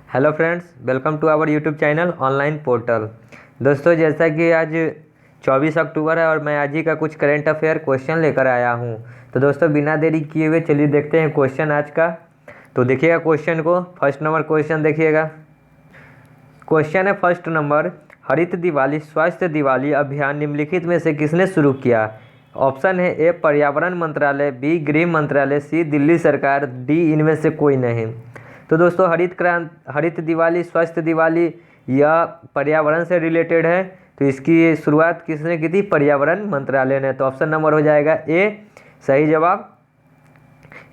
Hello friends, welcome to our YouTube channel online portal. दोस्तों, जैसा कि आज 24 अक्टूबर है और मैं आज ही का कुछ करेंट अफेयर क्वेश्चन लेकर आया हूं। तो दोस्तों, बिना देरी किए हुए चलिए देखते हैं क्वेश्चन आज का। तो देखिएगा क्वेश्चन को, फर्स्ट नंबर क्वेश्चन देखिएगा। क्वेश्चन है फर्स्ट नंबर, हरित दिवाली स्वास्थ्य दिवाली अभियान निम्नलिखित में से किसने शुरू किया? ऑप्शन है ए पर्यावरण मंत्रालय, बी गृह मंत्रालय, सी दिल्ली सरकार, डी इनमें से कोई नहीं। तो दोस्तों, हरित दिवाली स्वास्थ्य दिवाली यह पर्यावरण से रिलेटेड है। तो इसकी शुरुआत किसने की थी? पर्यावरण मंत्रालय ने। तो ऑप्शन नंबर हो जाएगा ए सही जवाब।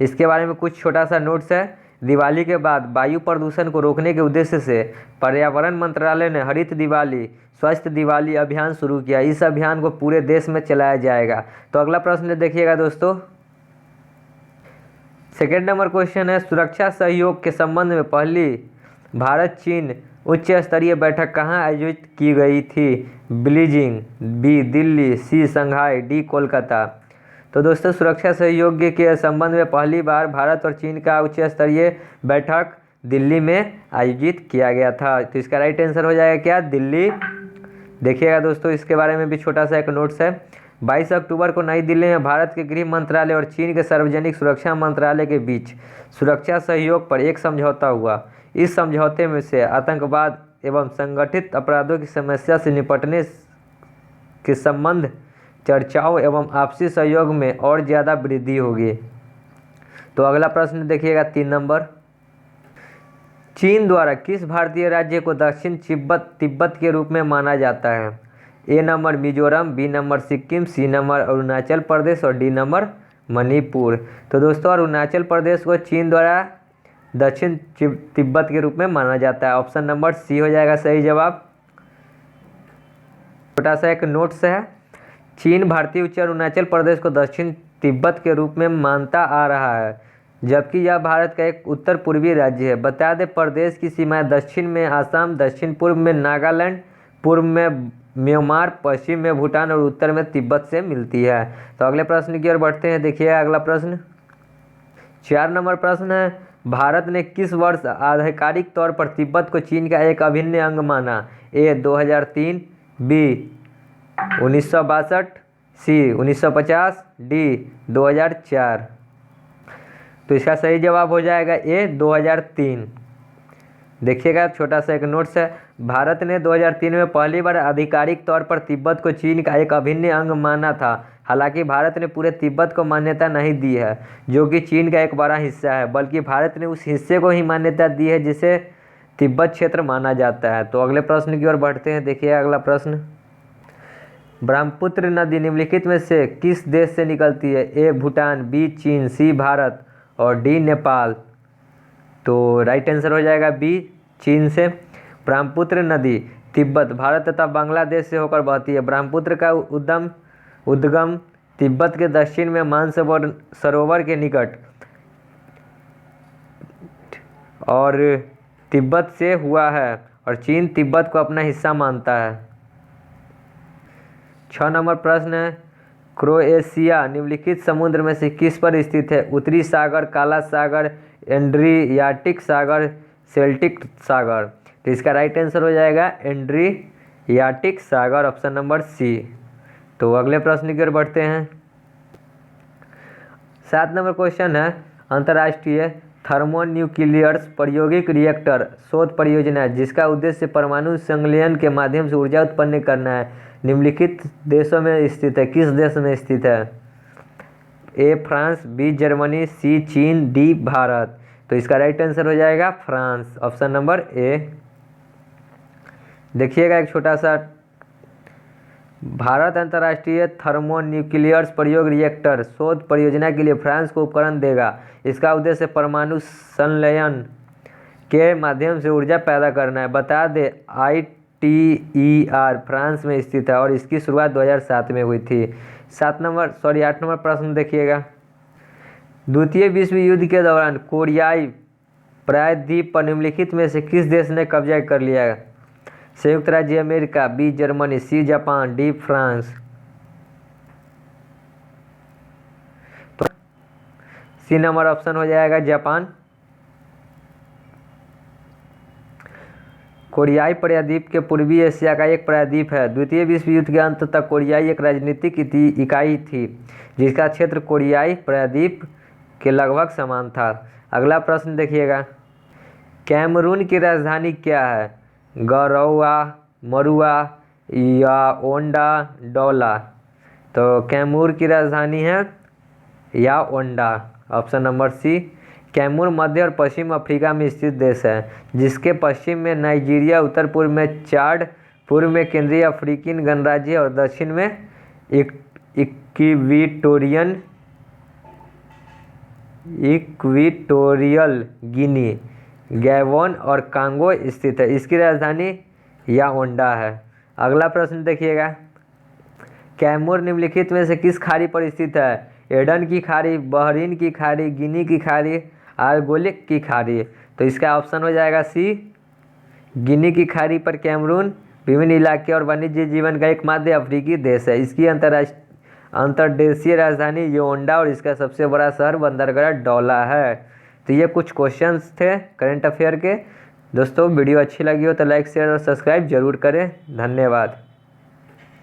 इसके बारे में कुछ छोटा सा नोट्स है। दिवाली के बाद वायु प्रदूषण को रोकने के उद्देश्य से पर्यावरण मंत्रालय ने हरित दिवाली स्वास्थ्य दिवाली अभियान शुरू किया। इस अभियान को पूरे देश में चलाया जाएगा। तो अगला प्रश्न देखिएगा दोस्तों। सेकेंड नंबर क्वेश्चन है, सुरक्षा सहयोग के संबंध में पहली भारत चीन उच्च स्तरीय बैठक कहाँ आयोजित की गई थी? बीजिंग, बी दिल्ली, सी शंघाई, डी कोलकाता। तो दोस्तों, सुरक्षा सहयोग के संबंध में पहली बार भारत और चीन का उच्च स्तरीय बैठक दिल्ली में आयोजित किया गया था। तो इसका राइट आंसर हो जाएगा क्या? दिल्ली। देखिएगा दोस्तों, इसके बारे में भी छोटा सा एक नोट्स है। 22 अक्टूबर को नई दिल्ली में भारत के गृह मंत्रालय और चीन के सार्वजनिक सुरक्षा मंत्रालय के बीच सुरक्षा सहयोग पर एक समझौता हुआ। इस समझौते में से आतंकवाद एवं संगठित अपराधों की समस्या से निपटने के संबंध चर्चाओं एवं आपसी सहयोग में और ज़्यादा वृद्धि होगी। तो अगला प्रश्न देखिएगा 3 नंबर, चीन द्वारा किस भारतीय राज्य को दक्षिण तिब्बत के रूप में माना जाता है? A number Mizoram, B number Sikkim, C number Arunachal Pradesh और डी नंबर मणिपुर। तो दोस्तों, अरुणाचल प्रदेश को चीन द्वारा दक्षिण तिब्बत के रूप में माना जाता है। ऑप्शन नंबर सी हो जाएगा सही जवाब। छोटा सा एक नोट्स है, चीन भारतीय उच्च अरुणाचल प्रदेश को दक्षिण तिब्बत के रूप में मानता आ रहा है, जबकि यह भारत का एक उत्तर पूर्वी राज्य है। बता दें, प्रदेश की सीमाएं दक्षिण में आसाम, दक्षिण पूर्व में नागालैंड, पूर्व में म्यांमार, पश्चिम में भूटान और उत्तर में तिब्बत से मिलती है। तो अगले प्रश्न की ओर बढ़ते हैं। देखिए अगला प्रश्न 4 नंबर प्रश्न है, भारत ने किस वर्ष आधिकारिक तौर पर तिब्बत को चीन का एक अभिन्न अंग माना? ए 2003, बी 1962, सी 1950, डी 2004। तो इसका सही जवाब हो जाएगा ए 2003। देखिएगा, छोटा सा एक नोट्स है, भारत ने 2003 में पहली बार आधिकारिक तौर पर तिब्बत को चीन का एक अभिन्न अंग माना था। हालांकि भारत ने पूरे तिब्बत को मान्यता नहीं दी है, जो कि चीन का एक बड़ा हिस्सा है, बल्कि भारत ने उस हिस्से को ही मान्यता दी है जिसे तिब्बत क्षेत्र माना जाता है। तो अगले प्रश्न की ओर बढ़ते हैं। देखिए अगला प्रश्न, ब्रह्मपुत्र नदी निम्नलिखित में से किस देश से निकलती है? ए भूटान, बी चीन, सी भारत और डी नेपाल। तो राइट आंसर हो जाएगा बी चीन से। ब्रह्मपुत्र नदी तिब्बत, भारत तथा बांग्लादेश से होकर बहती है। ब्रह्मपुत्र का उद्गम तिब्बत के दक्षिण में मानसरोवर के निकट और तिब्बत से हुआ है और चीन तिब्बत को अपना हिस्सा मानता है। 6 नंबर प्रश्न है, क्रोएशिया निम्नलिखित समुद्र में से किस पर स्थित है? उत्तरी सागर, काला सागर, एड्रियाटिक सागर, सेल्टिक सागर। तो इसका राइट आंसर हो जाएगा एड्रियाटिक सागर, ऑप्शन नंबर सी। तो अगले प्रश्न की ओर बढ़ते हैं। 7 नंबर क्वेश्चन है, अंतर्राष्ट्रीय थर्मोन्यूक्लियर प्रायोगिक रिएक्टर शोध परियोजना जिसका उद्देश्य परमाणु संलयन के माध्यम से ऊर्जा उत्पन्न करना है, निम्नलिखित देशों में स्थित है? किस देश में स्थित है? ए फ्रांस, बी जर्मनी, सी चीन, डी भारत। तो इसका राइट आंसर हो जाएगा फ्रांस, ऑप्शन नंबर ए। देखिएगा एक छोटा सा, भारत अंतर्राष्ट्रीय थर्मोन्यूक्लियर प्रयोग रिएक्टर शोध परियोजना के लिए फ्रांस को उपकरण देगा। इसका उद्देश्य परमाणु संलयन के माध्यम से ऊर्जा पैदा करना है। बता दें, ITER फ्रांस में स्थित है और इसकी शुरुआत 2007 में हुई थी। 8 नंबर प्रश्न देखिएगा, द्वितीय विश्व युद्ध के दौरान कोरियाई प्रायद्वीप पर निम्नलिखित में से किस देश ने कब्जा कर लिया? संयुक्त राज्य America, B Germany, C Japan, D France. तो सी नंबर ऑप्शन हो जाएगा जापान। कोरियाई प्रायद्वीप के पूर्वी एशिया का एक प्रायद्वीप है। द्वितीय विश्व युद्ध के अंत तक कोरियाई एक राजनीतिक इकाई थी जिसका क्षेत्र कोरियाई प्रायद्वीप के लगभग समान था। अगला प्रश्न देखिएगा, कैमरून की राजधानी क्या है? गरौआ, मरुआ, याओंडा, डौला। तो कैमूर की राजधानी है याओंडा, ऑप्शन नंबर सी। कैमूर मध्य और पश्चिम अफ्रीका में स्थित देश है जिसके पश्चिम में नाइजीरिया, उत्तर पूर्व में चाड, पूर्व में केंद्रीय अफ्रीकी गणराज्य और दक्षिण में इक्विटोरियल गिनी, गैबोन और कांगो स्थित है। इसकी राजधानी याओंडा है। अगला प्रश्न देखिएगा, कैमूर निम्नलिखित में से किस खाड़ी पर स्थित है? एडन की खाड़ी, बहरीन की खाड़ी, गिनी की खाड़ी, आर्गोलिक की खाड़ी। तो इसका ऑप्शन हो जाएगा सी, गिनी की खाड़ी पर कैमरून विभिन्न इलाके और वाणिज्य जीवन का एक मध्य अफ्रीकी देश है। इसकी अंतर्देशीय राजधानी याओंडा और इसका सबसे बड़ा शहर बंदरगाह डौला है। तो ये कुछ क्वेश्चंस थे करंट अफेयर के। दोस्तों वीडियो अच्छी लगी हो तो लाइक, शेयर और सब्सक्राइब जरूर करें। धन्यवाद।